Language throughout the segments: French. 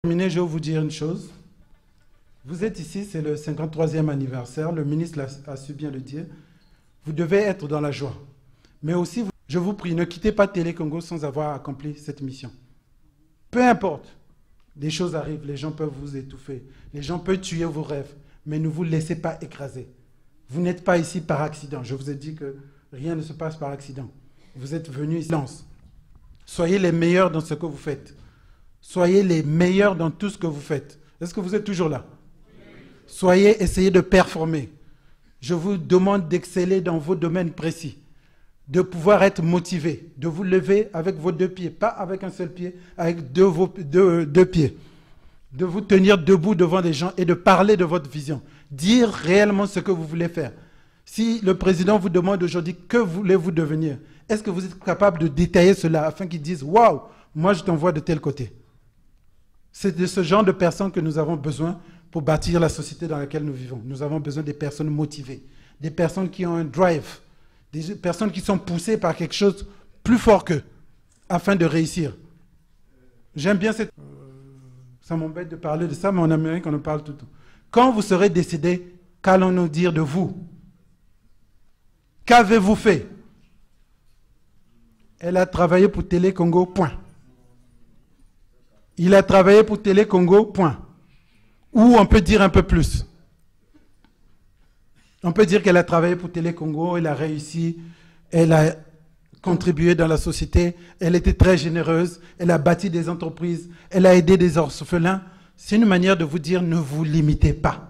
Terminé, je vais vous dire une chose. Vous êtes ici, c'est le 53e anniversaire, le ministre a su bien le dire. Vous devez être dans la joie. Mais aussi, je vous prie, ne quittez pas Télé Congo sans avoir accompli cette mission. Peu importe, des choses arrivent, les gens peuvent vous étouffer, les gens peuvent tuer vos rêves, mais ne vous laissez pas écraser. Vous n'êtes pas ici par accident. Je vous ai dit que rien ne se passe par accident. Vous êtes venus ici. Soyez les meilleurs dans ce que vous faites. Soyez les meilleurs dans tout ce que vous faites. Est-ce que vous êtes toujours là? Soyez, essayez de performer. Je vous demande d'exceller dans vos domaines précis, de pouvoir être motivé, de vous lever avec vos deux pieds, pas avec un seul pied, avec deux pieds, de vous tenir debout devant des gens et de parler de votre vision, dire réellement ce que vous voulez faire. Si le président vous demande aujourd'hui que voulez-vous devenir, est-ce que vous êtes capable de détailler cela afin qu'ils disent « Waouh, moi je t'envoie de tel côté ». C'est de ce genre de personnes que nous avons besoin pour bâtir la société dans laquelle nous vivons. Nous avons besoin des personnes motivées, des personnes qui ont un drive, des personnes qui sont poussées par quelque chose plus fort qu'eux, afin de réussir. J'aime bien cette... ça m'embête de parler de ça, mais en Amérique, on en parle tout le temps. Quand vous serez décédé, qu'allons-nous dire de vous? Qu'avez-vous fait? Elle a travaillé pour Télé Congo, point. Il a travaillé pour Télé Congo, point. Ou on peut dire un peu plus. On peut dire qu'elle a travaillé pour Télé Congo, elle a réussi, elle a contribué dans la société, elle était très généreuse, elle a bâti des entreprises, elle a aidé des orphelins. C'est une manière de vous dire, ne vous limitez pas.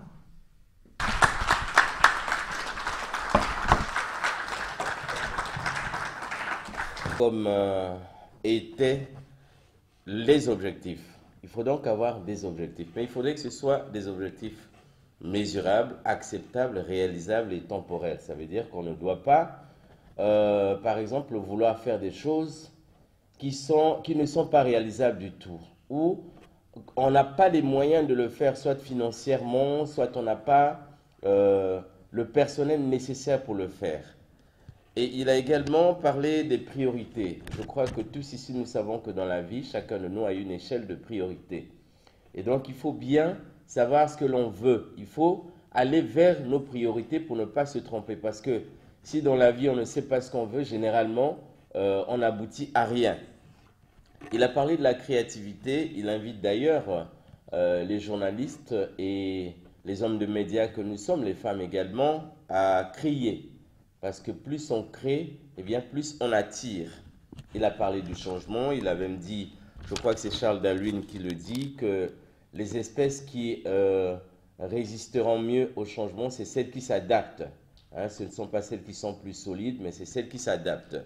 Comme étaient les objectifs. Il faut donc avoir des objectifs. Mais il faudrait que ce soit des objectifs mesurables, acceptables, réalisables et temporels. Ça veut dire qu'on ne doit pas, par exemple, vouloir faire des choses qui ne sont pas réalisables du tout. Ou on n'a pas les moyens de le faire, soit financièrement, soit on n'a pas le personnel nécessaire pour le faire. Et il a également parlé des priorités. Je crois que tous ici, nous savons que dans la vie, chacun de nous a une échelle de priorité. Et donc, il faut bien savoir ce que l'on veut. Il faut aller vers nos priorités pour ne pas se tromper. Parce que si dans la vie, on ne sait pas ce qu'on veut, généralement, on n'aboutit à rien. Il a parlé de la créativité. Il invite d'ailleurs les journalistes et les hommes de médias que nous sommes, les femmes également, à créer. Parce que plus on crée, eh bien plus on attire. Il a parlé du changement, il a même dit, je crois que c'est Charles Darwin qui le dit, que les espèces qui résisteront mieux au changement, c'est celles qui s'adaptent. Hein, ce ne sont pas celles qui sont plus solides, mais c'est celles qui s'adaptent.